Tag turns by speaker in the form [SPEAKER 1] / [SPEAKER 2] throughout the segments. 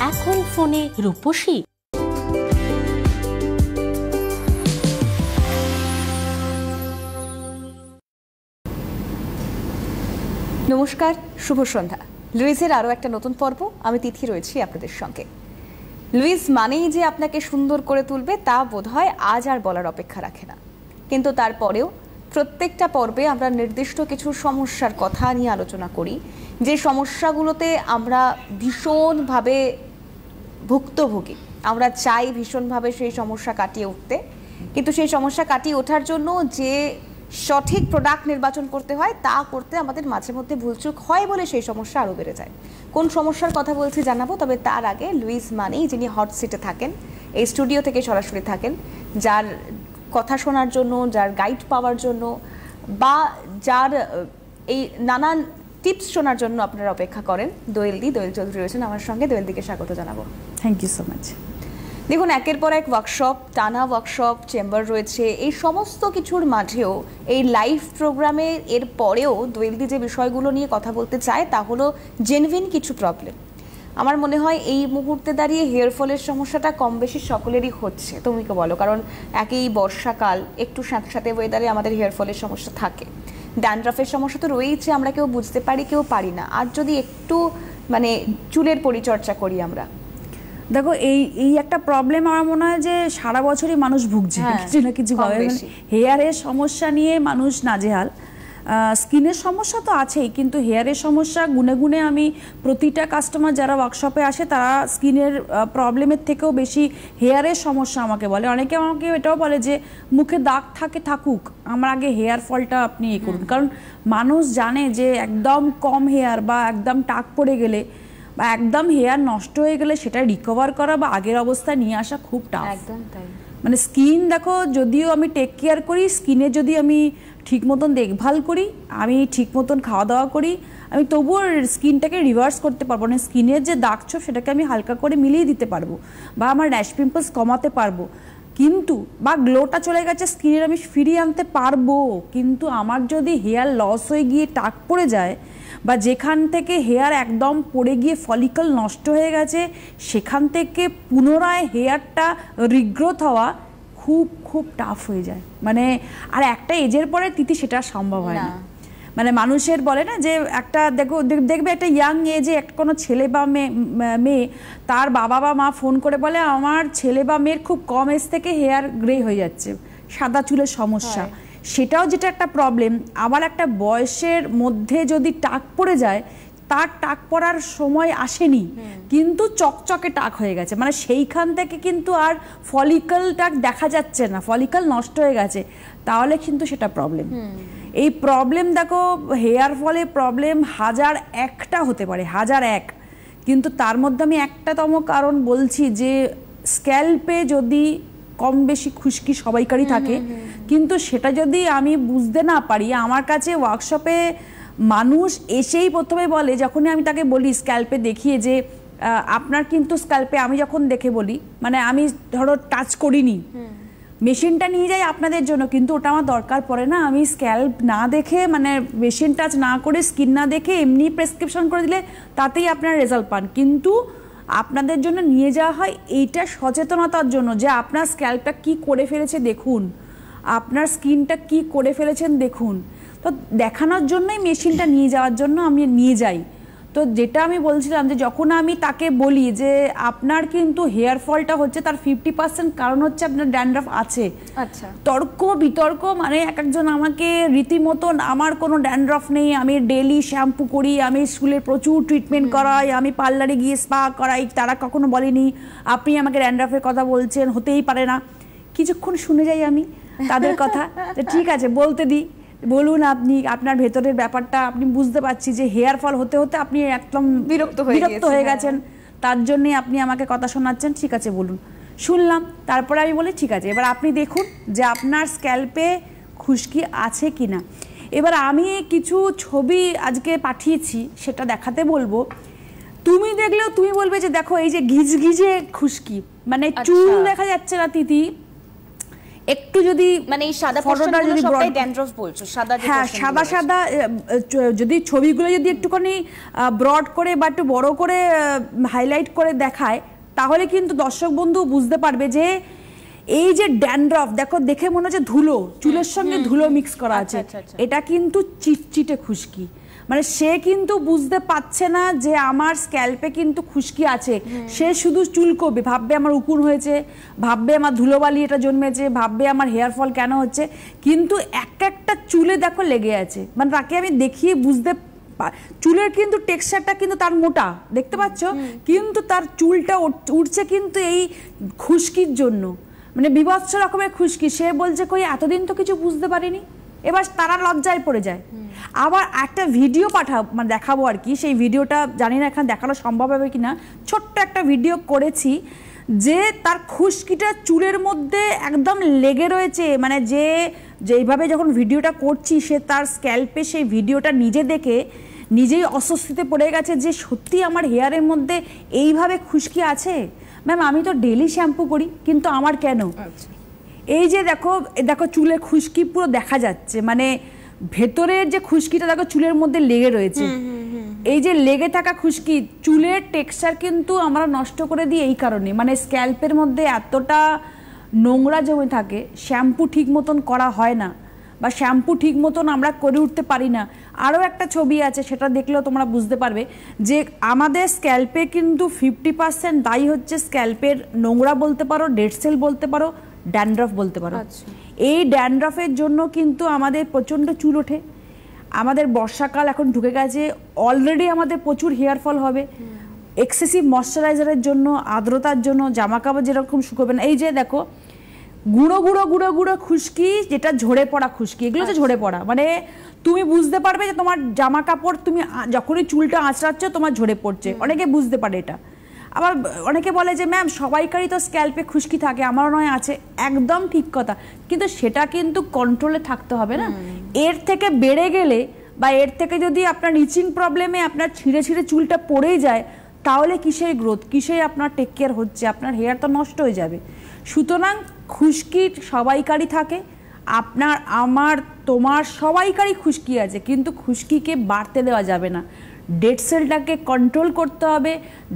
[SPEAKER 1] এখন ফোনে রূপসী।
[SPEAKER 2] নমস্কার, শুভ সন্ধ্যা। লুইজের আরও একটা নতুন পর্ব, আমি তিথি রয়েছি আপনাদের সঙ্গে। লুইজ মানেই যে আপনাকে সুন্দর করে তুলবে তা বোধহয় আজ আর বলার অপেক্ষা রাখে না, কিন্তু তারপরেও প্রত্যেকটা পর্বে আমরা নির্দিষ্ট কিছু সমস্যার কথা নিয়ে আলোচনা করি, যে সমস্যাগুলোতে আমরা ভীষণভাবে ভুক্তভোগী। আমরা চাই ভীষণভাবে সেই সমস্যা কাটিয়ে উঠতে, কিন্তু সেই সমস্যা কাটিয়ে ওঠার জন্য যে সঠিক প্রোডাক্ট নির্বাচন করতে হয় তা করতে আমাদের মাঝে মধ্যে ভুলচুক হয় বলে সেই সমস্যা আরও বেড়ে যায়। কোন সমস্যার কথা বলছি জানাবো, তবে তার আগে লুইজ মানেই যিনি হট সিটে থাকেন, এই স্টুডিও থেকে সরাসরি থাকেন, যার কথা শোনার জন্য, যার গাইড পাওয়ার জন্য বা যার এই নানান টিপস শোনার জন্য আপনারা অপেক্ষা করেন, দোয়েল চৌধুরী রয়েছেন আমার সঙ্গে। দোয়েলদিকে স্বাগত জানাবো।
[SPEAKER 3] Thank you so much.
[SPEAKER 2] দেখুন, একের পর এক ওয়ার্কশপ, টানা ওয়ার্কশপ, চেম্বার রয়েছে, এই সমস্ত কিছুর মাঝেও এই লাইভ প্রোগ্রামে এর পরেও দোয়েলদি যে বিষয়গুলো নিয়ে কথা বলতে চায় তা হলো জেনুইন কিছু প্রবলেম। আমার মনে হয় এই মুহূর্তে দাঁড়িয়ে হেয়ার ফলের সমস্যাটা কম বেশি সকলেরই হচ্ছে, তুমি কি বলো? কারণ একই বর্ষাকাল, একটু সাথে সাথে ওয়েদারে আমাদের হেয়ার ফলের সমস্যা থাকে। ড্যান্ড্রাফের সমস্যা তো রয়েছে, আমরা কেউ বুঝতে পারি কেউ পারি না। আর যদি একটু মানে চুলের পরিচর্যা করি আমরা,
[SPEAKER 3] দেখো এই একটা প্রবলেম আমার মনে হয় যে সারা বছরই মানুষ ভুগছে কিছু না কিছু ভাবে। হেয়ারের সমস্যা নিয়ে মানুষ নাজেহাল। স্কিনের সমস্যা তো আছেই, কিন্তু হেয়ারের সমস্যা গুনে গুনে আমি প্রতিটা কাস্টমার যারা ওয়ার্কশপে আসে তারা স্কিনের প্রবলেমের থেকেও বেশি হেয়ারের সমস্যা আমাকে বলে। অনেকে আমাকে এটাও বলে যে মুখে দাগ থাকুক, আমার আগে হেয়ার ফলটা আপনি করুন। কারণ মানুষ জানে যে একদম কম হেয়ার বা একদম টাক পড়ে গেলে বা একদম হেয়ার নষ্ট হয়ে গেলে সেটা রিকভার করা বা আগের অবস্থায় নিয়ে আসা খুব টাফ।
[SPEAKER 2] একদম তাই।
[SPEAKER 3] মানে স্কিন দেখো, যদিও আমি টেক কেয়ার করি, স্কিনে যদি আমি ঠিক মতন দেখভাল করি, আমি ঠিক মতন খাওয়া দাওয়া করি, আমি তবুও স্কিনটাকে রিভার্স করতে পারবো না। স্কিনের যে দাগ ছোপ সেটাকে আমি হালকা করে মিলিয়ে দিতে পারবো বা আমার র্যাশ পিম্পলস কমাতে পারবো, কিন্তু বা গ্লোটা চলে গেছে স্কিনের আমি ফিরিয়ে আনতে পারবো। কিন্তু আমার যদি হেয়ার লস হয়ে গিয়ে টাক পড়ে যায় বা যেখান থেকে হেয়ার একদম পড়ে গিয়ে ফলিকল নষ্ট হয়ে গেছে সেখান থেকে পুনরায় হেয়ারটা রিগ্রোথ হওয়া খুব খুব টাফ হয়ে যায়। মানে আর একটা এজের পরে তিথি সেটা সম্ভব হয় না। মানে মানুষের বলে না যে একটা দেখবে একটা ইয়াং এজে একটা কোনো ছেলে বা মেয়ে তার বাবা বা মা ফোন করে বলে আমার ছেলে বা মেয়ের খুব কম এজ থেকে হেয়ার গ্রে হয়ে যাচ্ছে, সাদা চুলের সমস্যা। সেটাও যেটা একটা প্রবলেম। আবার একটা বয়সের মধ্যে যদি টাক পড়ে যায়, তার টাক পড়ার সময় আসেনি কিন্তু চকচকে টাক হয়ে গেছে, মানে সেইখান থেকে কিন্তু আর ফলিকলটা দেখা যাচ্ছে না, ফলিকল নষ্ট হয়ে গেছে, তাহলে কিন্তু সেটা প্রবলেম। এই প্রবলেম দেখো, হেয়ার ফলে প্রবলেম 1001টা হতে পারে, 1001, কিন্তু তার মধ্যে আমি একটাতম কারণ বলছি যে স্ক্যাল্পে যদি কম বেশি খুশকি সবাইকারই থাকে, কিন্তু সেটা যদি আমি বুঝতে না পারি, আমার কাছে ওয়ার্কশপে মানুষ এসেই প্রথমে বলে, যখনই আমি তাকে বলি স্ক্যাল্পে দেখিয়ে যে আপনার কিন্তু স্ক্যাল্পে, আমি যখন দেখে বলি, মানে আমি ধরো টাচ করিনি, মেশিনটা নিয়ে যাই আপনাদের জন্য, কিন্তু ওটা আমার দরকার পড়ে না। আমি স্ক্যাল্প না দেখে, মানে মেশিন টাচ না করে, স্কিন না দেখে এমনি প্রেসক্রিপশন করে দিলে তাতেই আপনার রেজাল্ট পান। কিন্তু আপনাদের জন্য নিয়ে যাওয়া হয় এইটা সচেতনতার জন্য যে আপনার স্ক্যাল্পটা কি করে ফেলেছে দেখুন, আপনার স্কিনটা কি করে ফেলেছেন দেখুন। তো দেখানোর জন্যই মেশিনটা নিয়ে যাওয়ার জন্য আমি নিয়ে যাই। তো যেটা আমি বলছিলাম যে যখন আমি তাকে বলি যে আপনার কিন্তু হেয়ার ফলটা হচ্ছে, তার 50% কারণ হচ্ছে আপনার ড্যান্ড্রাফ আছে।
[SPEAKER 2] আচ্ছা,
[SPEAKER 3] তর্ক বিতর্ক, মানে এক একজন আমাকে রীতিমতন, আমার কোনো ড্যান্ড্রাফ নেই, আমি ডেলি শ্যাম্পু করি, আমি স্কুলের প্রচুর ট্রিটমেন্ট করাই, আমি পার্লারে গিয়ে স্পা করাই, তারা কখনো বলেনি আপনি আমাকে ড্যান্ড্রাফের কথা বলছেন, হতেই পারে না। কিছুক্ষণ শুনে যাই আমি তাদের কথা, ঠিক আছে বলতে দিই, বলুন আপনি আপনার ভেতরের ব্যাপারটা আপনি বুঝতে পারছি যে হেয়ার ফল হতে হতে আপনি একদম বিরক্ত হয়ে গেছেন, তার জন্যে আপনি আমাকে কথা শোনাচ্ছেন, ঠিক আছে বলুন। শুনলাম, তারপরে আমি বলি ঠিক আছে এবার আপনি দেখুন যে আপনার স্ক্যাল্পে খুশকি আছে কি না। এবার আমি কিছু ছবি আজকে পাঠিয়েছি, সেটা দেখাতে বলবো, তুমি দেখলেও তুমি বলবে যে দেখো এই যে ঘিজঘিজে খুশকি, মানে চুল দেখা যাচ্ছে না তিথি, একটু যদি
[SPEAKER 2] মানে এই সাদা পোর্শনগুলো সবটাই ড্যান্ড্রফ বলছো, সাদা যে
[SPEAKER 3] হ্যাঁ সাদা সাদা যদি ছবিগুলো যদি একটুখানি ব্রড করে বা একটু বড় করে হাইলাইট করে দেখায়, তাহলে কিন্তু দর্শক বন্ধু বুঝতে পারবে যে এই যে ড্যান্ড্রফ, দেখো দেখে মনে হচ্ছে ধুলো, চুলের সঙ্গে ধুলো মিক্স করা আছে, এটা কিন্তু চিটচিটে খুশকি। মানে সে কিন্তু বুঝতে পারছে না যে আমার স্ক্যাল্পে কিন্তু খুশকি আছে, সে শুধু চুলকোবে, ভাববে আমার উকুন হয়েছে, ভাববে আমার ধুলোবালি এটা জন্মেছে, ভাববে আমার হেয়ার ফল কেন হচ্ছে, কিন্তু একটা চুলে দেখো লেগে আছে। মানে তাকে আমি দেখিয়ে বুঝতে, চুলের কিন্তু টেক্সচারটা কিন্তু তার মোটা, দেখতে পাচ্ছ, কিন্তু তার চুলটা উঠছে কিন্তু এই খুশকির জন্য, মানে বিভৎস রকমের খুশকি। সে বলছে কই এতদিন তো কিছু বুঝতে পারিনি, এবার তারা লজ্জায় পড়ে যায়। আবার একটা ভিডিও মানে দেখাবো আর কি, সেই ভিডিওটা জানি না এখানে দেখানো সম্ভব হবে কিনা, ছোট্ট একটা ভিডিও করেছি যে তার খুশকিটা চুলের মধ্যে একদম লেগে রয়েছে। মানে যেইভাবে যখন ভিডিওটা করছি, সে তার স্ক্যাল্পে সেই ভিডিওটা নিজে দেখে নিজেই অস্বস্তিতে পড়ে গেছে যে সত্যি আমার হেয়ারের মধ্যে এইভাবে খুশকি আছে। ম্যাম আমি তো ডেলি শ্যাম্পু করি, কিন্তু আমার কেন? এই যে দেখো দেখো চুলে খুশকি পুরো দেখা যাচ্ছে, মানে ভেতরের যে খুশকিটা দেখো চুলের মধ্যে লেগে রয়েছে, এই যে লেগে থাকা খুশকি, চুলের টেক্সচার কিন্তু আমরা নষ্ট করে দিই এই কারণে, মানে স্ক্যাল্পের মধ্যে এতটা নোংরা জমে থাকে, শ্যাম্পু ঠিক মতন করা হয় না বা শ্যাম্পু ঠিক মতন আমরা করে উঠতে পারি না। আরও একটা ছবি আছে, সেটা দেখলেও তোমরা বুঝতে পারবে যে আমাদের স্ক্যাল্পে কিন্তু 50% দায়ী হচ্ছে স্ক্যাল্পের নোংরা বলতে পারো, ডেড সেল বলতে পারো, ড্যান্ড্রফ বলতে পারো। এই ড্যান্ড্রফের জন্য কিন্তু আমাদের প্রচণ্ড চুল ওঠে। আমাদের বর্ষাকাল এখন ঢুকে গেছে, অলরেডি আমাদের প্রচুর হেয়ার ফল হবে। এক্সেসিভ ময়শ্চারাইজারের জন্য, আর্দ্রতার জন্য জামা কাপড় যেরকম শুকোবে না। এই যে দেখো গুঁড়ো গুঁড়ো গুঁড়ো গুঁড়ো খুশকি, যেটা ঝরে পড়া খুশকি, এগুলো হচ্ছে ঝরে পড়া। মানে তুমি বুঝতে পারবে যে তোমার জামা কাপড় তুমি যখনই চুলটা আঁচড়াচ্ছ তোমার ঝরে পড়ছে, অনেকে বুঝতে পারে এটা। আবার অনেকে বলে যে ম্যাম সবাইকারই তো স্ক্যাল্পে খুশকি থাকে, আমারও নয় আছে, একদম ঠিক কথা, কিন্তু সেটা কিন্তু কন্ট্রোলে থাকতে হবে না। এর থেকে বেড়ে গেলে বা এর থেকে যদি আপনার ইচিং প্রবলেমে আপনার ছিঁড়ে ছিঁড়ে চুলটা পড়েই যায়, তাহলে কিসের গ্রোথ, কিসের আপনার টেক কেয়ার হচ্ছে, আপনার হেয়ার তো নষ্ট হয়ে যাবে। সুতরাং খুশকি সবাইকারই থাকে, আপনার আমার তোমার সবাইকারই খুশকি আছে, কিন্তু খুশকিকে বাড়তে দেওয়া যাবে না। ডেড সেলটাকে কন্ট্রোল করতে হবে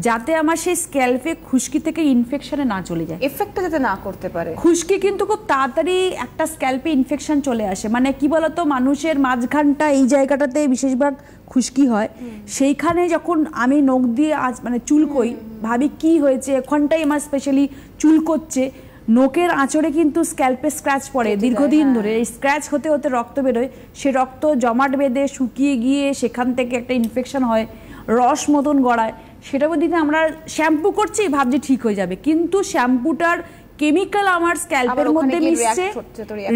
[SPEAKER 3] যাতে আমার সেই স্ক্যাল্পে খুশকি থেকে ইনফেকশনে না চলে যায়,
[SPEAKER 2] এফেক্টটা যাতে না করতে পারে।
[SPEAKER 3] খুশকি কিন্তু খুব তাড়াতাড়ি একটা স্ক্যাল্পে ইনফেকশন চলে আসে। মানে কি বলতো, মানুষের মাঝখানটা এই জায়গাটাতে বিশেষভাগ খুশকি হয়, সেইখানে যখন আমি নখ দিয়ে মানে চুলকোই, ভাবি কি হয়েছে, ওখানটাই আমার স্পেশালি চুলকোচ্ছে, নোকের আঁচড়ে কিন্তু স্ক্যাল্পে স্ক্র্যাচ পড়ে দীর্ঘদিন ধরে, এই স্ক্র্যাচ হতে হতে রক্ত বেরোয়, সে রক্ত জমাট বেঁধে শুকিয়ে গিয়ে সেখান থেকে একটা ইনফেকশন হয়, রস মতন গড়ায়। সেটা দিনে আমরা শ্যাম্পু করছি, ভাবছি ঠিক হয়ে যাবে, কিন্তু শ্যাম্পুটার কেমিক্যাল আমার স্ক্যাল্পের মধ্যে মিশছে,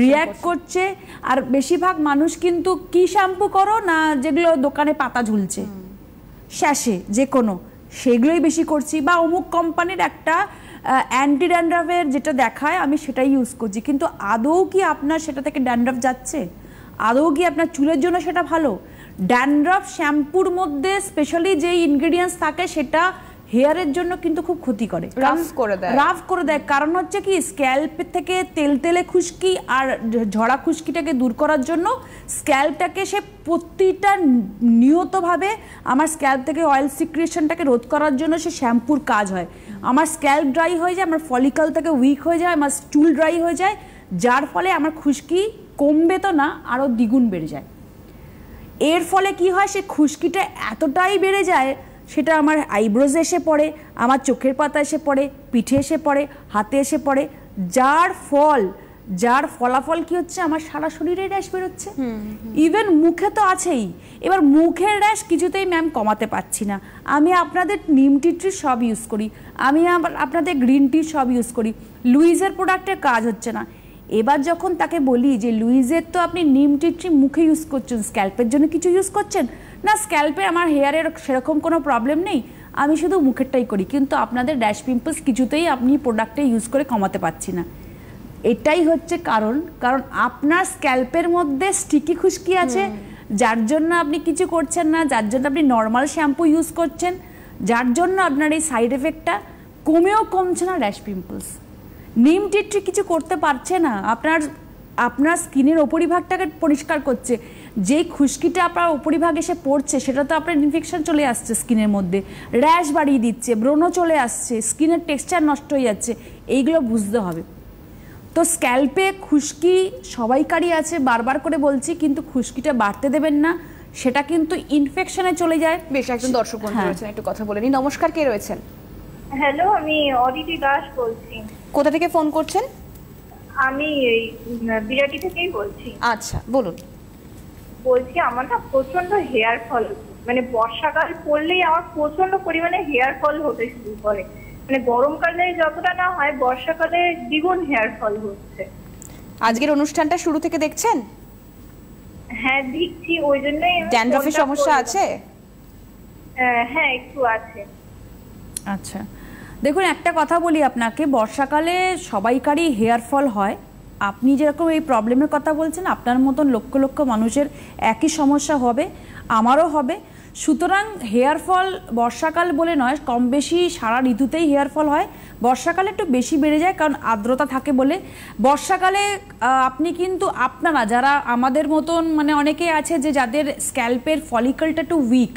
[SPEAKER 3] রিঅ্যাক্ট করছে। আর বেশিরভাগ মানুষ কিন্তু কি শ্যাম্পু করো না, যেগুলো দোকানে পাতা ঝুলছে শ্যাশে যে কোনো, সেগুলোই বেশি করছি, বা অমুক কোম্পানির একটা অ্যান্টি ড্যান্ড্রফের যেটা দেখায় আমি সেটাই ইউজ করছি, কিন্তু আদৌ কি আপনার সেটা থেকে ড্যান্ড্রফ যাচ্ছে, আদৌ কি আপনার চুলের জন্য সেটা ভালো? ড্যান্ড্রফ শ্যাম্পুর মধ্যে স্পেশালি যে ইনগ্রেডিয়েন্টস থাকে সেটা হেয়ারের জন্য কিন্তু খুব ক্ষতি করে, রাফ করে দেয়। কারণ হচ্ছে কি, স্ক্যাল্প থেকে তেলতেলে খুশকি আর ঝরা খুশকিটাকে দূর করার জন্য স্ক্যাল্পটাকে সে প্রতিটা নিয়তভাবে আমার স্ক্যাল্প থেকে অয়েল সিক্রিয়েশনটাকে রোধ করার জন্য সে শ্যাম্পুর কাজ হয়। আমার স্ক্যাল্প ড্রাই হয়ে যায়, আমার ফলিকল থেকে উইক হয়ে যায়, আমার চুল ড্রাই হয়ে যায়, যার ফলে আমার খুশকি কমবে তো না, আরও দ্বিগুণ বেড়ে যায়। এর ফলে কি হয়, সে খুশকিটা এতটাই বেড়ে যায়, সেটা আমার আইব্রোজে এসে পড়ে, আমার চোখের পাতা এসে পড়ে, পিঠে এসে পড়ে, হাতে এসে পড়ে, যার ফলাফল কি হচ্ছে, আমার সারা শরীরে র্যাশ বেরোচ্ছে, ইভেন মুখে তো আছেই। এবার মুখের র্যাশ কিছুতেই ম্যাম কমাতে পারছি না, আমি আপনাদের নিম টি ট্রি সব ইউজ করি, আমি আপনাদের গ্রিন টি সব ইউজ করি, লুইজের প্রোডাক্টের কাজ হচ্ছে না। এবার যখন তাকে বলি যে লুইজের তো আপনি নিম টি ট্রি মুখে ইউজ করছেন, স্ক্যাল্পের জন্য কিছু ইউজ করছেন না? স্ক্যাল্পে আমার হেয়ারের সেরকম কোনো প্রবলেম নেই, আমি শুধু মুখেরটাই করি, কিন্তু আপনাদের ড্যাশ পিম্পলস কিছুতেই আপনি প্রোডাক্টে ইউজ করে কমাতে পারছি না। এটাই হচ্ছে কারণ আপনার স্ক্যাল্পের মধ্যে স্টিকি খুশকি আছে, যার জন্য আপনি কিছু করছেন না, যার জন্য আপনি নর্মাল শ্যাম্পু ইউজ করছেন, যার জন্য আপনার এই সাইড এফেক্টটা কমেও কমছে না র্যাশ পিম্পলস। নিম টি ট্রি কিছু করতে পারছে না, আপনার স্কিনের উপরিভাগটাকে পরিষ্কার করছে। যেই খুশকিটা আপনার উপরিভাগ এসে পড়ছে সেটা তো আপনার ইনফেকশন চলে আসছে স্কিনের মধ্যে, র্যাশ বাড়িয়ে দিচ্ছে, ব্রণ চলে আসছে, স্কিনের টেক্সচার নষ্ট হয়ে যাচ্ছে, এইগুলো বুঝতে হবে। তো স্ক্যাল্পে খুশকি সবাইকারই আছে, বারবার করে বলছি, কিন্তু খুশকিটা বাড়তে দেবেন না, সেটা কিন্তু ইনফেকশনে চলে যায়।
[SPEAKER 2] বেশ, একজন দর্শক বন্ধু রয়েছেন, একটু কথা বলে নি। নমস্কার, কে রয়েছেন?
[SPEAKER 4] হ্যালো, আমি অদিতি দাস বলছি।
[SPEAKER 2] কোথা থেকে ফোন করছেন?
[SPEAKER 4] আমি এই বিরাটি থেকেই বলছি।
[SPEAKER 2] আচ্ছা, বলুন।
[SPEAKER 4] বলছি আমার না প্রচন্ড হেয়ার ফল, মানে বর্ষাকাল পড়লেই আমার প্রচন্ড পরিমাণে হেয়ার ফল হতে শুরু করে। মানে গরমকালে যতটা না হয়, বর্ষাকালে দ্বিগুণ হেয়ার ফল হচ্ছে।
[SPEAKER 2] আজকের অনুষ্ঠানটা শুরু থেকে দেখছেন?
[SPEAKER 4] হ্যাঁ দেখছি, ওই জন্যই।
[SPEAKER 2] ড্যান্ড্রফের সমস্যা আছে?
[SPEAKER 4] হ্যাঁ একটু আছে।
[SPEAKER 3] আচ্ছা, দেখুন একটা কথা বলি আপনাকে, বর্ষাকালে সবাইকারই হেয়ার ফল হয়। আপনি যেরকম এই প্রবলেমের কথা বলছেন, আপনার মতন লক্ষ লক্ষ মানুষের একই সমস্যা হবে, আমারও হবে। সুতরাং হেয়ার ফল বর্ষাকাল বলে নয়, কম বেশি সারা ঋতুতেই হেয়ার ফল হয়। বর্ষাকালে একটু বেশি বেড়ে যায় কারণ আর্দ্রতা থাকে বলে। বর্ষাকালে আপনি কিন্তু আপনারা যারা আমাদের মতন, মানে অনেকে আছে যে যাদের স্ক্যাল্পের ফলিকলটা একটু উইক,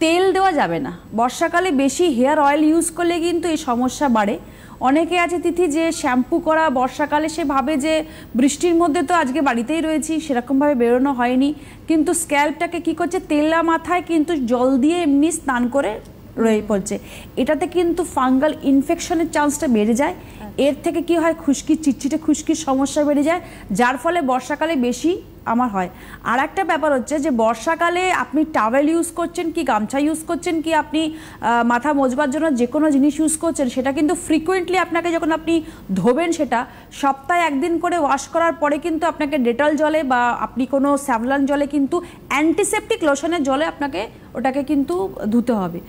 [SPEAKER 3] তেল দেওয়া যাবে না। বর্ষাকালে বেশি হেয়ার অয়েল ইউজ করলে কিন্তু এই সমস্যা বাড়ে। অনেকে আছে তিথি যে শ্যাম্পু করা বর্ষাকালে, সে ভাবে যে বৃষ্টির মধ্যে তো আজকে বাড়িতেই রয়েছি, সেরকমভাবে বেরোনো হয়নি, কিন্তু স্ক্যাল্পটাকে কি করছে, তেলা মাথায় কিন্তু জল দিয়ে এমনি স্নান করে রয়ে পড়ছে। এটাতে কিন্তু ফাঙ্গাল ইনফেকশনের চান্সটা বেড়ে যায়। এর থেকে কি হয়, খুশকি, চিটচিটে খুশকির সমস্যা বেড়ে যায়, যার ফলে বর্ষাকালে বেশি আমার হয়। আর একটা ব্যাপার হচ্ছে যে বর্ষাকালে আপনি টাওয়েল ইউজ করছেন কি গামছা ইউজ করছেন কি আপনি মাথা মোজবার জন্য যে কোনো জিনিস ইউজ করছেন, সেটা কিন্তু ফ্রিকুয়েন্টলি আপনাকে যখন আপনি ধোবেন, সেটা সপ্তাহে একদিন করে ওয়াশ করার পরে কিন্তু আপনাকে ডেটল জলে বা আপনি কোনো স্যাভলন জলে কিন্তু অ্যান্টিসেপটিক লোশনের জলে আপনাকে ওটাকে কিন্তু ধুতে হবে।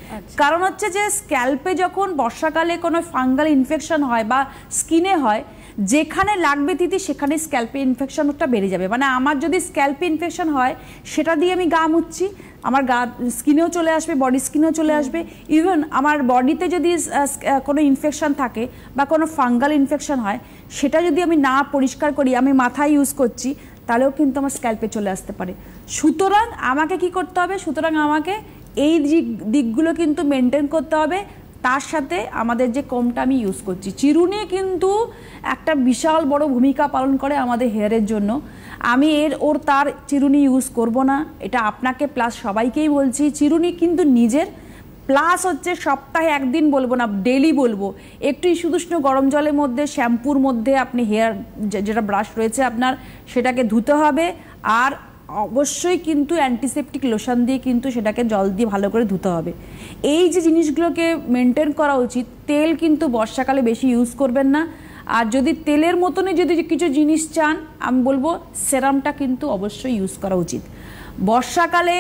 [SPEAKER 3] কারণ হচ্ছে যে স্ক্যাল্পে যখন বর্ষাকালে কোনো ফাঙ্গাল ইনফেকশন হয় বা স্কিনে হয়, যেখানে লাগবে তিথি সেখানে স্ক্যাল্পে ইনফেকশনটা বেড়ে যাবে। মানে আমার যদি স্ক্যাল্পে ইনফেকশন হয়, সেটা দিয়ে আমি গা মুচ্ছি, আমার গা স্কিনেও চলে আসবে, বডি স্কিনেও চলে আসবে। ইভেন আমার বডিতে যদি কোনো ইনফেকশন থাকে বা কোনো ফাঙ্গাল ইনফেকশন হয়, সেটা যদি আমি না পরিষ্কার করি, আমি মাথায় ইউজ করছি, তাহলেও কিন্তু আমার স্ক্যাল্পে চলে আসতে পারে। সুতরাং আমাকে কি করতে হবে, সুতরাং আমাকে এই দিকগুলো কিন্তু মেনটেন করতে হবে। তার সাথে আমাদের যে কমটা আমি ইউজ করছি, চিরুনি কিন্তু একটা বিশাল বড় ভূমিকা পালন করে আমাদের হেয়ারের জন্য। আমি তার চিরুনি ইউজ করব না, এটা আপনাকে প্লাস সবাইকেই বলছি। চিরুনি কিন্তু নিজের, প্লাস হচ্ছে সপ্তাহে একদিন বলবো না, ডেলি বলবো, একটু সুদুষ্ণ গরম জলের মধ্যে, শ্যাম্পুর মধ্যে আপনি হেয়ার যেটা ব্রাশ রয়েছে আপনার, সেটাকে ধুতে হবে। আর অবশ্যই কিন্তু অ্যান্টিসেপটিক লোশন দিয়ে কিন্তু সেটাকে জল দিয়ে ভালো করে ধুতে হবে। এই যে জিনিসগুলোকে মেনটেন করা উচিত। তেল কিন্তু বর্ষাকালে বেশি ইউজ করবেন না। আর যদি তেলের মতনই যদি কিছু জিনিস চান, আমি বলবো সেরামটা কিন্তু অবশ্যই ইউজ করা উচিত। বর্ষাকালে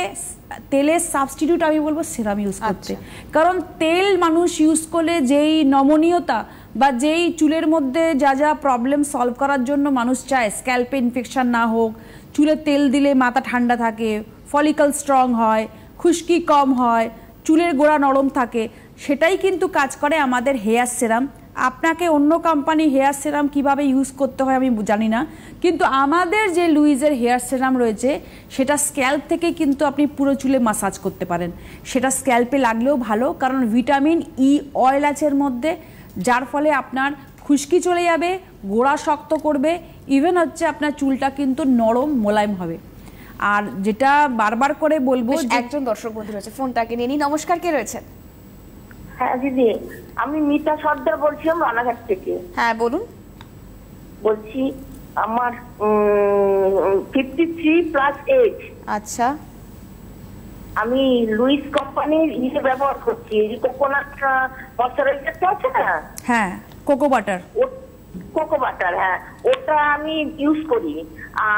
[SPEAKER 3] তেলের সাবস্টিটিউট আমি বলবো সেরাম ইউজ করতে। কারণ তেল মানুষ ইউজ করলে যেই নমনীয়তা বা যেই চুলের মধ্যে যা যা প্রবলেম সলভ করার জন্য মানুষ চায়, স্ক্যাল্পে ইনফেকশন না হোক, চুলে তেল দিলে মাথা ঠান্ডা থাকে, ফলিকল স্ট্রং হয়, খুশকি কম হয়, চুলের গোড়া নরম থাকে, সেটাই কিন্তু কাজ করে আমাদের হেয়ার সেরাম। আপনাকে অন্য কোম্পানি হেয়ার সেরাম কিভাবে ইউজ করতে হয় আমি জানি না, কিন্তু আমাদের যে লুইজের হেয়ার সেরাম রয়েছে, সেটা স্ক্যাল্প থেকে কিন্তু আপনি পুরো চুলে মাসাজ করতে পারেন। সেটা স্ক্যাল্পে লাগলেও ভালো, কারণ ভিটামিন ই অয়েল আছে এর মধ্যে, যার ফলে আপনার খুশকি চলে যাবে, গোড়া শক্ত করবে, ইভেন হচ্ছে আপনার চুলটা কিন্তু নরম মোলায়েম হবে। আর যেটা বারবার করে বলবো,
[SPEAKER 2] একজন দর্শক বন্ধু রয়েছে, ফোনটাকে নিয়ে নি। নমস্কার, কে রয়েছেন?
[SPEAKER 5] হ্যাঁ দিদি, আমি মিতা সর্দার বলছিলাম রানাঘাট থেকে।
[SPEAKER 2] হ্যাঁ বলুন।
[SPEAKER 5] বলছি আমার 53+ এজ।
[SPEAKER 2] আচ্ছা,
[SPEAKER 5] আমি লুইস কোম্পানির ব্যবহার করছি, কোকোনাট ময়শ্চারাইজারটা আছে না?
[SPEAKER 3] হ্যাঁ, কোকো বাটার।
[SPEAKER 5] কোকো বাটার, হ্যাঁ, ওটা আমি ইউজ করি।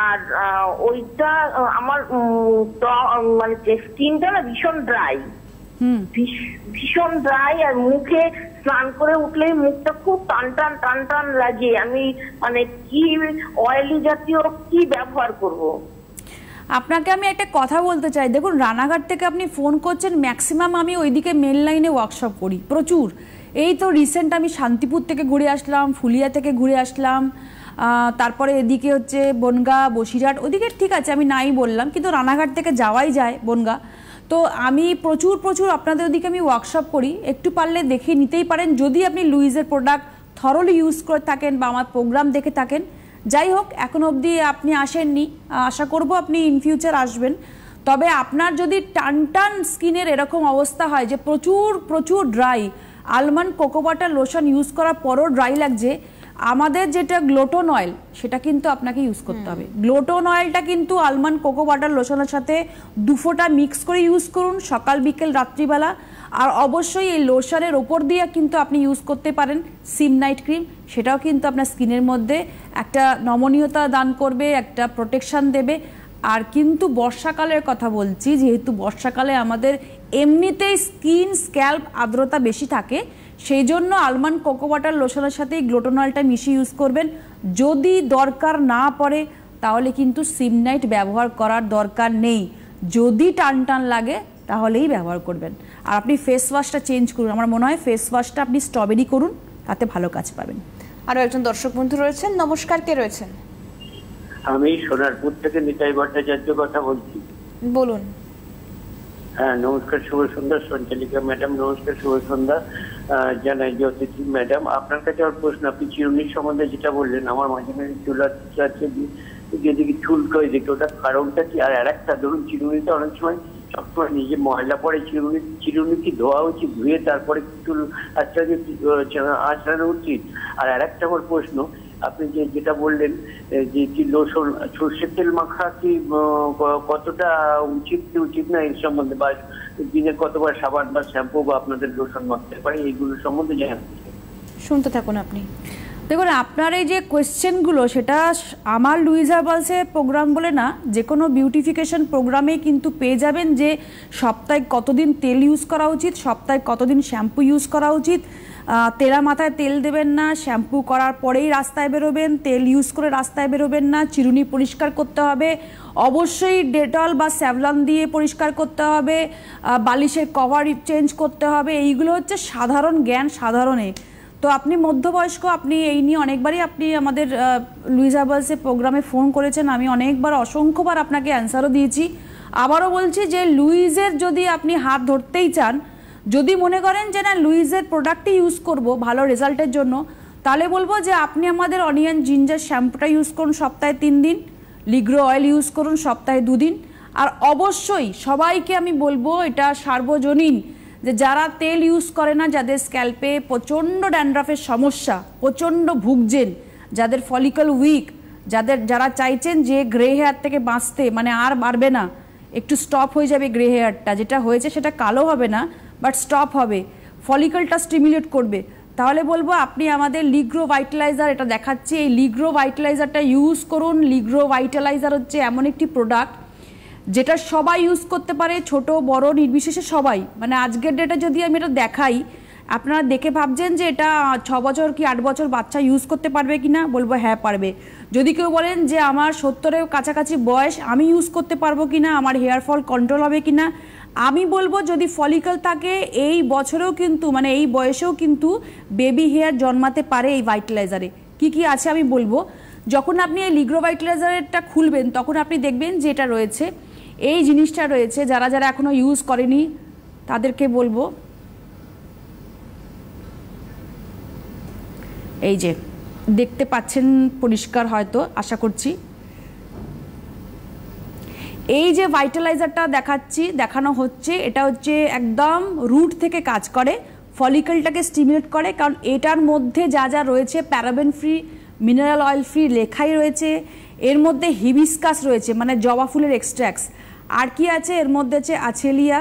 [SPEAKER 5] আর ওইটা আমার মানে স্কিনটা না ভীষণ ড্রাই, ভীষণ ড্রাই। আর মুখে স্নান করে উঠলেই মুখটা খুব টান টান টান টান লাগে। আমি মানে কি অয়েলি জাতীয় কি ব্যবহার করব?
[SPEAKER 3] আপনাকে আমি একটা কথা বলতে চাই, দেখুন রানাঘাট থেকে আপনি ফোন করছেন, ম্যাক্সিমাম আমি ওইদিকে মেন লাইনে ওয়ার্কশপ করি প্রচুর। এই তো রিসেন্ট আমি শান্তিপুর থেকে ঘুরে আসলাম, ফুলিয়া থেকে ঘুরে আসলাম, তারপরে এদিকে হচ্ছে বনগাঁ, বসিরহাট, ওদিকে ঠিক আছে আমি নাই বললাম, কিন্তু রানাঘাট থেকে যাওয়াই যায় বনগাঁ। তো আমি প্রচুর আপনাদের ওদিকে আমি ওয়ার্কশপ করি, একটু পারলে দেখে নিতেই পারেন যদি আপনি লুইজের প্রোডাক্ট থরলি ইউজ করে থাকেন বা আমার প্রোগ্রাম দেখে থাকেন। যাই হোক, এখন অবধি আপনি আসেননি, আশা করব আপনি ইন ফিউচার আসবেন। তবে আপনার যদি টান স্কিনের এরকম অবস্থা হয় যে প্রচুর dry, almond cocoa butter lotion use করার পরও ড্রাই লাগছে, আমাদের যেটা গ্লোটন অয়েল সেটা কিন্তু আপনাকে ইউজ করতে হবে। গ্লোটন অয়েলটা কিন্তু আলমন্ড কোকো বাটার লোশনের সাথে 2 ফোঁটা মিক্স করে ইউজ করুন সকাল বিকেল রাত্রিবেলা। আর অবশ্যই এই লোশনের ওপর দিয়ে কিন্তু আপনি ইউজ করতে পারেন সিম নাইট ক্রিম, সেটাও কিন্তু আপনার স্কিনের মধ্যে একটা নমনীয়তা দান করবে, একটা প্রোটেকশন দেবে। আর কিন্তু বর্ষাকালের কথা বলছি, যেহেতু বর্ষাকালে আমাদের এমনিতেই স্কিন স্ক্যাল্প আর্দ্রতা বেশি থাকে, সেই জন্য আলমন্ড কোকো বাটার লোশনের সাথে গ্লোটন অয়েলটা মিশিয়ে ইউজ করবেন। যদি দরকার না পড়ে তাহলে কিন্তু সিম নাইট ব্যবহার করার দরকার নেই, যদি টান লাগে তাহলেই ব্যবহার করবেন। আর আপনি ফেস ওয়াশটা চেঞ্জ করুন, আমার মনে হয় ফেস ওয়াশটা আপনি স্ট্রবেরি করুন, তাতে ভালো কাজ পাবেন।
[SPEAKER 2] আরও একজন দর্শক বন্ধু রয়েছেন, নমস্কার, কে রয়েছেন?
[SPEAKER 6] আমি সোনারপুর থেকে নিতাই ভট্টাচার্য কথা বলছি।
[SPEAKER 2] বলুন।
[SPEAKER 6] হ্যাঁ, নমস্কার, শুভ সন্ধ্যা সঞ্চালিকা ম্যাডাম, নমস্কার, শুভ সন্ধ্যা জানাই যে অতিথি ম্যাডাম। আপনার কাছে আমার প্রশ্ন, আপনি চিরুনির সম্বন্ধে যেটা বললেন, আমার মাঝে মাঝে চুল আছে, যেদিকে চুলকো এদিকে, ওটা কারণটা কি? আর একটা ধরুন চিরুনিতে অনেক সময় সবসময় নিজে ময়লা পড়ে, চিরুনি কি ধোয়া উচিত, ধুয়ে তারপরে চুল আঁচড়ানো উচিত? আর একটা আমার প্রশ্ন, আপনি যেটা বললেন যে কি লোশন, সর্ষের তেল মাখা কি কতটা উচিত না এর সম্বন্ধে, বা দিনে কতবার সাবান বা শ্যাম্পু বা আপনাদের লোশন মাখতে পারে, এইগুলো সম্বন্ধে জানতে চাই।
[SPEAKER 2] শুনতে থাকুন আপনি।
[SPEAKER 3] দেখুন, আপনার এই যে কোয়েশ্চেনগুলো, সেটা আমার লুইজ হার্বালসের প্রোগ্রাম বলে না, যে কোনো বিউটিফিকেশন প্রোগ্রামে কিন্তু পেয়ে যাবেন যে সপ্তাহে কতদিন তেল ইউজ করা উচিত, সপ্তাহে কতদিন শ্যাম্পু ইউজ করা উচিত। তেরা মাথায় তেল দেবেন না, শ্যাম্পু করার পরেই রাস্তায় বেরোবেন, তেল ইউজ করে রাস্তায় বেরোবেন না, চিরুনি পরিষ্কার করতে হবে, অবশ্যই ডেটল বা স্যাভলন দিয়ে পরিষ্কার করতে হবে, বালিশের কভার চেঞ্জ করতে হবে। এইগুলো হচ্ছে সাধারণ জ্ঞান, সাধারণে। তো আপনি মধ্যবয়স্ক, আপনি এই নিয়ে অনেকবারই আপনি আমাদের লুইজ হার্বালসের প্রোগ্রামে ফোন করেছেন, আমি অনেকবার অসংখ্যবার আপনাকে অ্যান্সারও দিয়েছি। আবারও বলছি যে লুইজের যদি আপনি হাত ধরতেই চান, যদি মনে করেন যে না লুইজের প্রোডাক্টই ইউজ করব ভালো রেজাল্টের জন্য, তাহলে বলবো যে আপনি আমাদের অনিয়ন জিঞ্জার শ্যাম্পুটা ইউজ করুন সপ্তাহে 3 দিন, লিগ্রো অয়েল ইউজ করুন সপ্তাহে 2 দিন। আর অবশ্যই সবাইকে আমি বলবো, এটা সার্বজনীন, যে যারা তেল ইউজ করে না, যাদের স্ক্যাল্পে প্রচণ্ড ড্যান্ড্রাফের সমস্যা, প্রচণ্ড ভুগছেন, যাদের ফলিকল উইক, যারা চাইছেন যে গ্রে হেয়ার থেকে বাঁচতে, মানে আর বাড়বে না, একটু স্টপ হয়ে যাবে গ্রে হেয়ারটা, যেটা হয়েছে সেটা কালো হবে না বাট স্টপ হবে, ফলিকলটা স্টিমুলেট করবে, তাহলে বলবো আপনি আমাদের লিগ্রো ভাইটালাইজার, এটা দেখাচ্ছি, এই লিগ্রো ভাইটালাইজারটা ইউজ করুন। লিগ্রো ভাইটালাইজার হচ্ছে এমন একটি প্রোডাক্ট যেটা সবাই ইউজ করতে পারে, ছোট বড় নির্বিশেষে সবাই। মানে আজকের ডেটে যদি আমি এটা দেখাই, আপনারা দেখে ভাবছেন যে এটা 6 বছর কি 8 বছর বাচ্চা ইউজ করতে পারবে কিনা, বলবো হ্যাঁ পারবে। যদি কেউ বলেন যে আমার 70-এর কাছাকাছি বয়স, আমি ইউজ করতে পারবো কিনা, আমার হেয়ার ফল কন্ট্রোল হবে কিনা, আমি বলবো যদি ফলিকল থাকে এই বছরেও কিন্তু, মানে এই বয়সেও কিন্তু বেবি হেয়ার জন্মাতে পারে এই ভাইটালাইজারে। কি আছে আমি বলবো। যখন আপনি এই লিগ্রো ভাইটালাইজারটা খুলবেন, তখন আপনি দেখবেন যে এটা রয়েছে, এই জিনিসটা রয়েছে। যারা এখনো ইউজ করেনি তাদেরকে বলবো, এই যে দেখতে পাচ্ছেন পরিষ্কার, হয়তো আশা করছি, এই যে ভাইটালাইজারটা দেখানো হচ্ছে, এটা হচ্ছে একদম রুট থেকে কাজ করে, ফলিকলটাকে স্টিমুলেট করে। কারণ এটার মধ্যে যা রয়েছে, paraben free, mineral oil free লেখাই রয়েছে। এর মধ্যে হিবিস্কাস রয়েছে, মানে জবা ফুলের এক্সট্র্যাক্টস। আর কি আছে এর মধ্যে? আছে আছেলিয়া,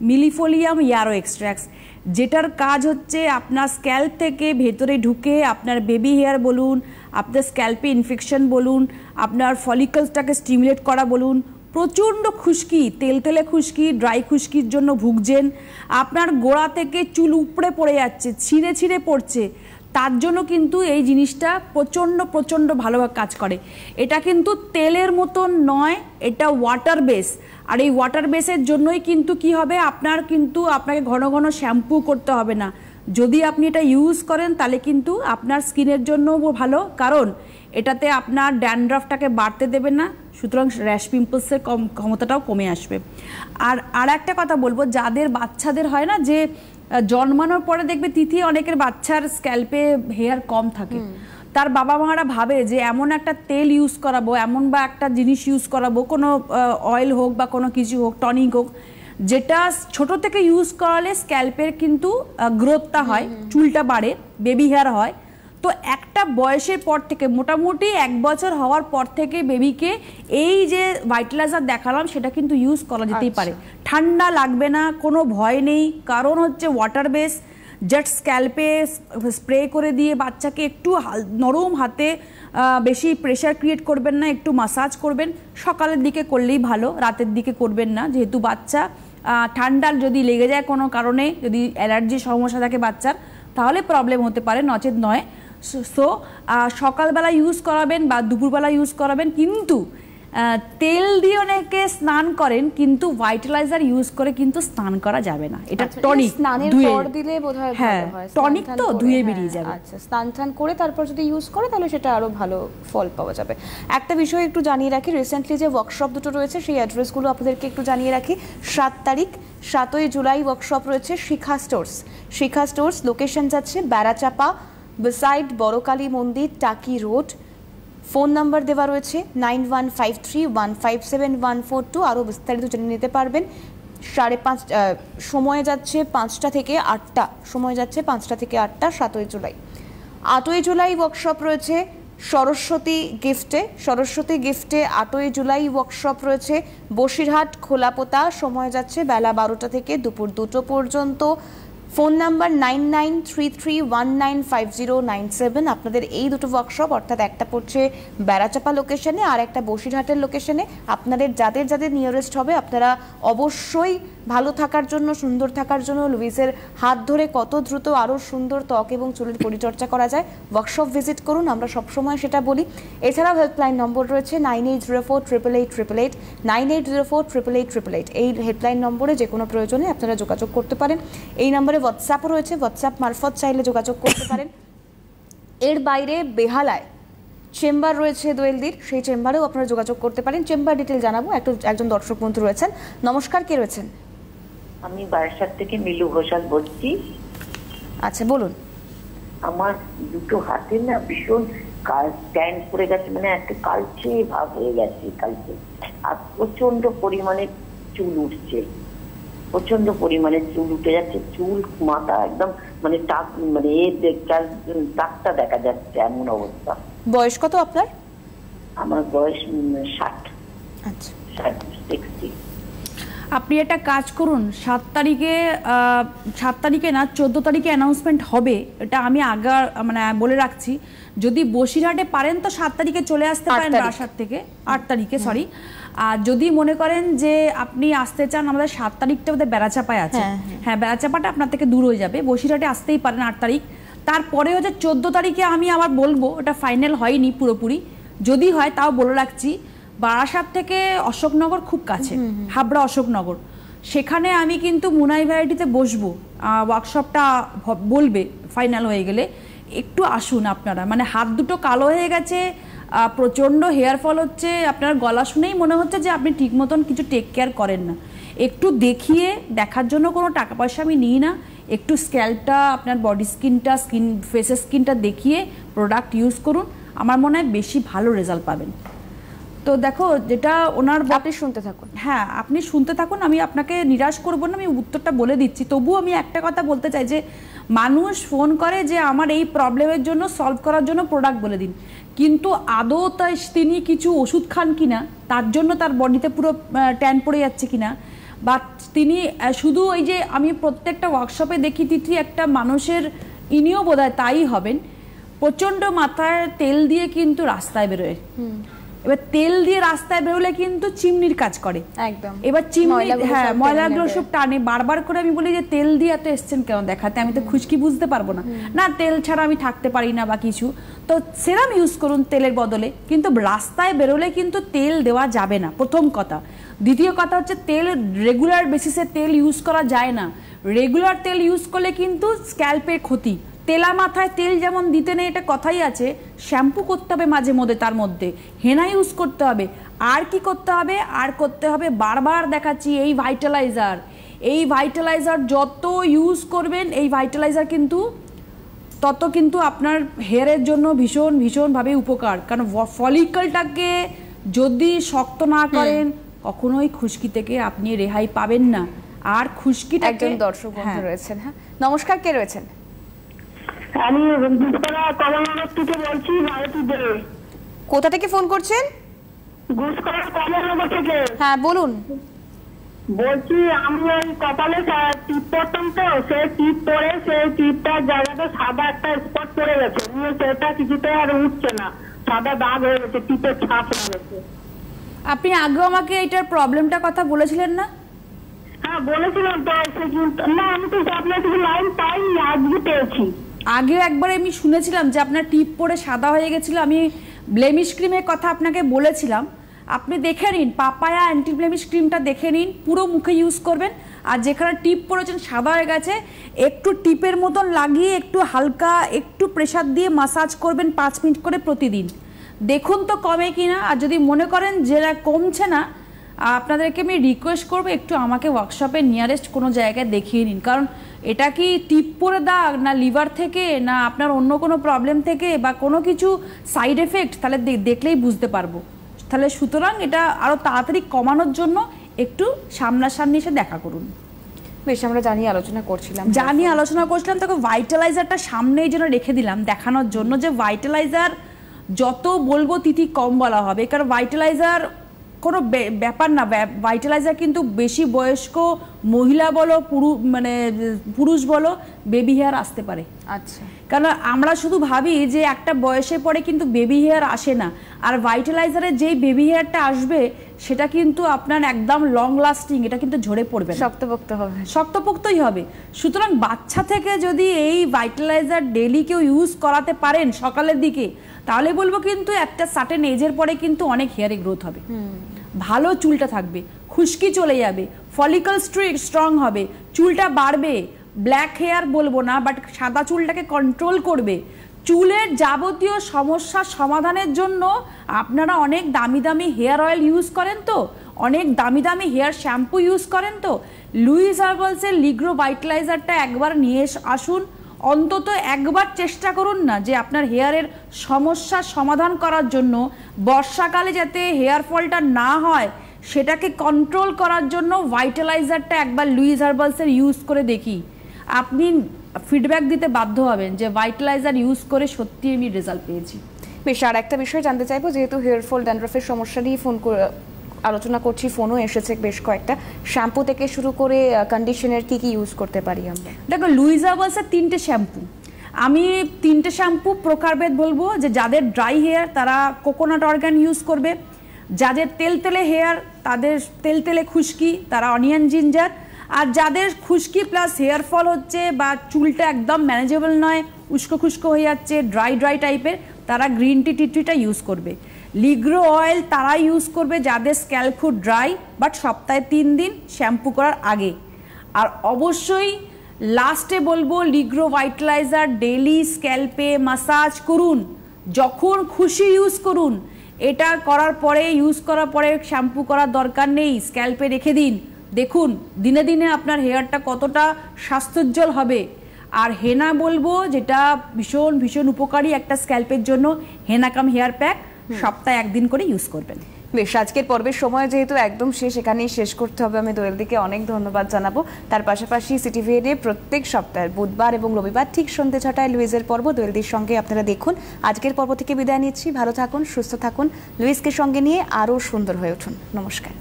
[SPEAKER 3] মিলিফোলিয়াম, ইয়ারো এক্সট্র্যাক্টস, যেটার কাজ হচ্ছে আপনার স্ক্যাল্প থেকে ভেতরে ঢুকে আপনার বেবি হেয়ার বলুন, আপনার স্ক্যাল্পে ইনফেকশন বলুন, আপনার ফলিকলসটাকে স্টিমুলেট করা বলুন, প্রচণ্ড খুশকি, তেলতেলে খুশকি, ড্রাই খুশকির জন্য ভুগছেন, আপনার গোড়া থেকে চুল উপড়ে পড়ে যাচ্ছে, ছিঁড়ে পড়ছে, তার জন্য কিন্তু এই জিনিসটা প্রচণ্ড প্রচণ্ড ভালোভাবে কাজ করে। এটা কিন্তু তেলের মতন নয়, এটা ওয়াটার বেস। আর এই ওয়াটার বেসের জন্যই কিন্তু কি হবে, আপনাকে ঘন ঘন শ্যাম্পু করতে হবে না। যদি আপনি এটা ইউজ করেন তাহলে কিন্তু আপনার স্কিনের জন্য ভালো, কারণ এটাতে আপনার ড্যান্ড্রাফটাকে বাড়তে দেবে না, সুতরাং র্যাশ পিম্পলসের ক্ষমতাটাও কমে আসবে। আর একটা কথা বলবো, যাদের বাচ্চাদের হয় না যে জন্মানোর পরে দেখবে তিথি অনেকের বাচ্চার স্ক্যাল্পে হেয়ার কম থাকে, তার বাবা মারা ভাবে যে এমন একটা তেল ইউজ করাবো, এমন বা একটা জিনিস ইউজ করাবো, কোনো অয়েল হোক বা কোনো কিছু হোক, টনিক হোক, যেটা ছোট থেকে ইউজ করালে স্ক্যাল্পের কিন্তু গ্রোথটা হয়, চুলটা বাড়ে, বেবি হেয়ার হয়। তো একটা বয়সের পর থেকে মোটামুটি 1 বছর হওয়ার পর থেকে বেবিকে এই যে ভাইটালাইজার দেখালাম সেটা কিন্তু ইউজ করা যেতেই পারে। ঠান্ডা লাগবে না, কোনো ভয় নেই, কারণ হচ্ছে ওয়াটার বেস। জাস্ট স্ক্যাল্পে স্প্রে করে দিয়ে বাচ্চাকে একটু নরম হাতে, বেশি প্রেশার ক্রিয়েট করবেন না, একটু মাসাজ করবেন। সকালের দিকে করলেই ভালো, রাতের দিকে করবেন না, যেহেতু বাচ্চা ঠান্ডা যদি লেগে যায় কোনো কারণে, যদি অ্যালার্জির সমস্যা থাকে বাচ্চার, তাহলে প্রবলেম হতে পারে, নচেত নয়। সো সকালবেলা ইউজ করাবেন বা দুপুরবেলা ইউজ করাবেন, কিন্তু তেল দিয়ে অনেকে স্নান করেন, কিন্তু ভাইটালাইজার ইউজ করে কিন্তু স্নান করা যাবে না। এটা টনিক,
[SPEAKER 2] স্নানের পর দিলে বোধহয় ভালো হয়,
[SPEAKER 3] টনিক তো ধুয়ে বেরিয়ে যাবে।
[SPEAKER 2] আচ্ছা, স্নান করে তারপর যদি ইউজ করে তাহলে সেটা আরো ভালো ফল পাওয়া যাবে। একটা বিষয় একটু জানিয়ে রাখি, রিসেন্টলি যে ওয়ার্কশপ দুটো রয়েছে সেই অ্যাড্রেসগুলো আপনাদেরকে একটু জানিয়ে রাখি। 7 তারিখ 7ই জুলাই ওয়ার্কশপ রয়েছে শিখা স্টোর্স। শিখা স্টোর্স লোকেশন যাচ্ছে বেড়াচাপা, বিসাইড বড়কালী মন্দির, টাকি রোড। ফোন নাম্বার দেওয়া রয়েছে 9153157142। আরও বিস্তারিত জেনে নিতে পারবেন। 5:30 সময় যাচ্ছে 5টা থেকে 8টা, সময় যাচ্ছে 5টা থেকে 8টা 7ই জুলাই। 8ই জুলাই ওয়ার্কশপ রয়েছে সরস্বতী গিফটে। সরস্বতী গিফটে 8ই জুলাই ওয়ার্কশপ রয়েছে বসিরহাট খোলাপোতা, সময় যাচ্ছে বেলা 12টা থেকে দুপুর 2টো পর্যন্ত। Phone number 9933195097। আপনাদের এই দুটো ওয়ার্কশপ, অর্থাৎ একটা পড়ছে বেড়াচাপা লোকেশনে আর একটা বসিরহাটের লোকেশনে। আপনাদের যাদের নিয়ারেস্ট হবে, আপনারা অবশ্যই ভালো থাকার জন্য, সুন্দর থাকার জন্য, লুইসের হাত ধরে কত দ্রুত আরও সুন্দর ত্বক এবং চুলের পরিচর্যা করা যায়, ওয়ার্কশপ ভিজিট করুন, আমরা সবসময় সেটা বলি। এছাড়াও হেল্পলাইন নম্বর রয়েছে 9804888888, 9804888888। এই হেল্পলাইন নম্বরে যে কোনো প্রয়োজনে আপনারা যোগাযোগ করতে পারেন। এই নম্বরে হোয়াটসঅ্যাপও রয়েছে, হোয়াটসঅ্যাপ মারফত চাইলে যোগাযোগ করতে পারেন। এর বাইরে বেহালায় চেম্বার রয়েছে দোয়েলদির, সেই চেম্বারেও আপনারা যোগাযোগ করতে পারেন। চেম্বার ডিটেল জানাবো, একজন দর্শক বন্ধু রয়েছেন। নমস্কার, কে রয়েছেন?
[SPEAKER 7] আমি বারাসাত থেকে মিলু ঘোষাল বলছি।
[SPEAKER 2] আচ্ছা, বলুন।
[SPEAKER 7] আমার দুটো হাতে না ভীষণ স্ট্যান্ড পড়ে গেছে, মানে একটা কালচে ভাব হয়ে গেছে, কালচে। আর প্রচন্ড পরিমাণে চুল উঠছে, প্রচন্ড পরিমাণে চুল উঠে যাচ্ছে, চুল মাথা একদম মানে টাক, মানে টাকটা দেখা যাচ্ছে, এমন অবস্থা।
[SPEAKER 2] বয়স কত আপনার?
[SPEAKER 7] আমার বয়স 60।
[SPEAKER 2] আচ্ছা,
[SPEAKER 7] 60।
[SPEAKER 3] আপনি একটা কাজ করুন, 7 তারিখে না 14 তারিখে অ্যানাউন্সমেন্ট হবে, এটা আমি আগে মানে বলে রাখছি। যদি বসিরহাটে পারেন তো 7 তারিখে চলে আসতে পারেন, বারাসাত থেকে 8 তারিখে, সরি। আর যদি মনে করেন যে আপনি আসতে চান, আমাদের 7 তারিখটা আমাদের বেড়াচাপায় আছে। হ্যাঁ, বেড়াচাপাটা আপনার থেকে দূর হয়ে যাবে, বসিরহাটে আসতেই পারেন 8 তারিখ। তারপরে হচ্ছে 14 তারিখে আমি আবার বলবো, ওটা ফাইনাল হয়নি পুরোপুরি, যদি হয় তাও বলে রাখছি। বারাসাত থেকে অশোকনগর খুব কাছে, হাবড়া অশোকনগর, সেখানে আমি কিন্তু মুনাই ভ্যারাইটিতে বসবো, ওয়ার্কশপটা বলবে ফাইনাল হয়ে গেলে। একটু আসুন আপনারা, মানে হাত দুটো কালো হয়ে গেছে, প্রচণ্ড হেয়ার ফল হচ্ছে, আপনার গলা শুনেই মনে হচ্ছে যে আপনি ঠিক মতন কিছু টেক কেয়ার করেন না। একটু দেখার জন্য কোনো টাকা পয়সা আমি নিই না, একটু স্ক্যাল্পটা, আপনার বডি স্কিনটা, ফেসের স্কিনটা দেখিয়ে প্রোডাক্ট ইউজ করুন, আমার মনে হয় বেশি ভালো রেজাল্ট পাবেন। তো দেখো, যেটা ওনার,
[SPEAKER 2] আপনি শুনতে থাকুন।
[SPEAKER 3] হ্যাঁ, আপনি শুনতে থাকুন, আমি আপনাকে নিরাশ করব না, আমি উত্তরটা বলে দিচ্ছি। তবুও আমি একটা কথা বলতে চাই যে মানুষ ফোন করে যে আমার এই প্রবলেমের জন্য, সলভ করার জন্য প্রোডাক্ট বলে দিন, কিন্তু আদৌ তিনি কিছু ওষুধ খান কিনা, তার জন্য তার বডিতে পুরো ট্যান পড়ে যাচ্ছে কিনা, বা তিনি শুধু ওই যে আমি প্রত্যেকটা ওয়ার্কশপে দেখি তিথি, একটা মানুষের, ইনিও বোধহয় তাই হবেন, প্রচণ্ড মাথায় তেল দিয়ে কিন্তু রাস্তায় বেরোয়, এবার তেল দিয়ে রাস্তায় বেরোলে কিন্তু চিমনির কাজ করে
[SPEAKER 2] একদম।
[SPEAKER 3] এবার চিমনি হ্যাঁ
[SPEAKER 2] সব
[SPEAKER 3] ময়লাগুলো
[SPEAKER 2] টেনে
[SPEAKER 3] সব টানে। বারবার করে আমি বলি যে তেল দিয়ে এত এসছেন কেন দেখাতে, আমি তো খুশকি বুঝতে পারবো না, না তেল ছাড়া আমি থাকতে পারি না বা কিছু, তো সেরাম ইউজ করুন তেলের বদলে। কিন্তু রাস্তায় বেরোলে কিন্তু তেল দেওয়া যাবে না, প্রথম কথা। দ্বিতীয় কথা হচ্ছে তেল রেগুলার বেসিসে তেল ইউজ করা যায় না। রেগুলার তেল ইউজ করলে কিন্তু স্ক্যাল্পের ক্ষতি। তেলা মাথায় তেল যেমন দিতে নেই, এটা কথাই আছে, শ্যাম্পু করতে হবে মাঝে মধ্যে, তার মধ্যে হেনা ইউজ করতে হবে। আর কি করতে হবে? আর করতে হবে, বারবার দেখাচ্ছি, এই ভাইটালাইজার। এই ভাইটালাইজার যত ইউজ করবেন, এই ভাইটালাইজার কিন্তু তত কিন্তু আপনার হেয়ারের জন্য ভীষণ ভীষণভাবে উপকার। কারণ ফলিকলটাকে যদি শক্ত না করেন কখনোই খুশকি থেকে আপনি রেহাই পাবেন না। আর খুশকিটা
[SPEAKER 2] একজন দর্শক বন্ধু রয়েছেন। হ্যাঁ নমস্কার, কে রয়েছেন?
[SPEAKER 8] আমি গুসকরা কমলনগর থেকে বলছি, ভারতী দে।
[SPEAKER 2] কোথা থেকে ফোন করছেন?
[SPEAKER 8] গুসকরা কমলনগর থেকে।
[SPEAKER 2] হ্যাঁ বলুন।
[SPEAKER 8] বলছি আমি ওই কপালে টিপ পরতাম, তো সেই টিপ পরে সেই টিপটার জায়গাতে সাদা একটা স্পট পড়ে গেছে, সেটা কিছুতে আর উঠছে না, সাদা দাগ হয়ে গেছে, টিপের ছাপ হয়ে গেছে।
[SPEAKER 3] আপনি আগে আমাকে এটার প্রবলেমটা কথা বলেছিলেন না?
[SPEAKER 8] হ্যাঁ বলেছিলাম তো, না আমি তো আপনার কিছু লাইন পাইনি, আজকে পেয়েছি।
[SPEAKER 3] আগে একবার আমি শুনেছিলাম যে আপনার টিপ পরে সাদা হয়ে গেছিল, আমি ব্লেমিশ ক্রিমের কথা আপনাকে বলেছিলাম। আপনি দেখে নিন, পাপায়া অ্যান্টি ব্লেমিশ ক্রিমটা দেখে নিন, পুরো মুখে ইউজ করবেন। আর যেখানে টিপ পরেছেন সাদা হয়ে গেছে, একটু টিপের মতন লাগিয়ে একটু হালকা একটু প্রেসার দিয়ে মাসাজ করবেন 5 মিনিট করে প্রতিদিন, দেখুন তো কমে কিনা। আর যদি মনে করেন যেটা কমছে না, আপনাদেরকে আমি রিকোয়েস্ট করবো একটু আমাকে ওয়ার্কশপে নিয়ারেস্ট কোনো জায়গায় দেখিয়ে নিন। কারণ এটা কি টিপ পরে দাগ, না লিভার থেকে, না আপনার অন্য কোনো প্রবলেম থেকে, বা কোনো কিছু সাইড এফেক্ট, তাহলে দেখলেই বুঝতে পারবো। তাহলে সুতরাং এটা আরও তাড়াতাড়ি কমানোর জন্য একটু সামনাসামনি এসে দেখা করুন।
[SPEAKER 2] বেশ, আমরা জানিয়ে আলোচনা করছিলাম,
[SPEAKER 3] তখন ভাইটালাইজারটা সামনেই যেন রেখে দিলাম দেখানোর জন্য, যে ভাইটালাইজার যত বলবো তিথি কম বলা হবে। কারণ ভাইটালাইজার কোনো ব্যাপার না, ভাইটালাইজার কিন্তু বেশি বয়স্ক মহিলা বলো পুরুষ বলো বেবি হেয়ার আসতে পারে।
[SPEAKER 2] আচ্ছা,
[SPEAKER 3] কারণ আমরা শুধু ভাবি যে একটা বয়সে পরে কিন্তু বেবি হেয়ার আসে না, আর ভাইটালাইজারের যেই বেবি হেয়ারটা আসবে সেটা কিন্তু আপনার একদম লং লাস্টিং, এটা কিন্তু ঝরে পড়বে, শক্তপোক্তই হবে। সুতরাং বাচ্চা থেকে যদি এই ভাইটালাইজার ডেলি কেউ ইউজ করাতে পারেন সকালের দিকে, তাহলে বলবো কিন্তু একটা সার্টেন এজের পরে কিন্তু অনেক হেয়ারে গ্রোথ হবে, ভালো চুলটা থাকবে, খুশকি চলে যাবে, ফলিকল স্ট্রং হবে, চুলটা বাড়বে। ব্ল্যাক হেয়ার বলবো না, বাট সাদা চুলটাকে কন্ট্রোল করবে। চুলের যাবতীয় সমস্যার সমাধানের জন্য আপনারা অনেক দামি দামি হেয়ার অয়েল ইউজ করেন, তো অনেক দামি দামি হেয়ার শ্যাম্পু ইউজ করেন, তো লুইস হার্বালসের লিগ্রো ভাইটালাইজারটা একবার নিয়ে আসুন। অন্তত একবার চেষ্টা করুন না যে আপনার হেয়ারের সমস্যার সমাধান করার জন্য, বর্ষাকালে যাতে হেয়ার ফলটা না হয় সেটাকে কন্ট্রোল করার জন্য ভাইটালাইজারটা একবার লুইস হার্বালসের ইউজ করে দেখি। আপনি ফিডব্যাক দিতে বাধ্য হবেন যে ভাইটালাইজার ইউজ করে সত্যি আমি রেজাল্ট পেয়েছি।
[SPEAKER 2] বেশ, আর একটা বিষয় জানতে চাইবো, যেহেতু হেয়ার ফল ড্যান্ড্রফের সমস্যা নিয়ে আলোচনা করছি, ফোনও এসেছে বেশ কয়েকটা, শ্যাম্পু থেকে শুরু করে কন্ডিশনার কি কি ইউজ করতে পারি আমরা?
[SPEAKER 3] দেখো, লুইস হার্বালসের 3টে শ্যাম্পু, আমি 3টে শ্যাম্পু প্রকারভেদ বলবো। যে যাদের ড্রাই হেয়ার তারা কোকোনাট অর্গান ইউজ করবে, যাদের তেলতেলে হেয়ার তাদের তেলতেলে খুশকি তারা অনিয়ন জিঞ্জার, আর যাদের খুশকি প্লাস হেয়ার ফল হচ্ছে বা চুলটা একদম ম্যানেজেবল নয়, উস্কো খুস্কো হয়ে যাচ্ছে, ড্রাই টাইপের, তারা গ্রিন টিটা ইউজ করবে। লিগ্রো অয়েল তারা ইউজ করবে যাদের স্ক্যাল্প খুব ড্রাই, বাট সপ্তাহে 3 দিন শ্যাম্পু করার আগে। আর অবশ্যই লাস্টে বলবো লিগ্রো ভাইটালাইজার ডেলি স্ক্যাল্পে মাসাজ করুন, যখন খুশি ইউজ করুন। এটা করার পরে ইউজ করার পরে শ্যাম্পু করার দরকার নেই, স্ক্যাল্পে রেখে দিন, দেখুন দিনে দিনে আপনার হেয়ারটা কতটা স্বাস্থ্যোজ্জ্বল হবে। আর হেনা বলবো, যেটা ভীষণ ভীষণ উপকারী একটা স্ক্যাল্পের জন্য, হেনা কাম হেয়ার প্যাক সপ্তাহে 1 দিন করে ইউজ করবেন।
[SPEAKER 2] বেশ, আজকের পর্বের সময় যেহেতু একদম শেষ, এখানেই শেষ করতে হবে। আমি দোয়েলদিকে অনেক ধন্যবাদ জানাবো। তার পাশাপাশি সিটিভিএডে প্রত্যেক সপ্তাহের বুধবার এবং রবিবার ঠিক সন্ধ্যে 6টায় লুইসের পর্ব দোয়েলদির সঙ্গে আপনারা দেখুন। আজকের পর্ব থেকে বিদায় নিচ্ছি, ভালো থাকুন, সুস্থ থাকুন, লুইসকে সঙ্গে নিয়ে আরও সুন্দর হয়ে উঠুন। নমস্কার।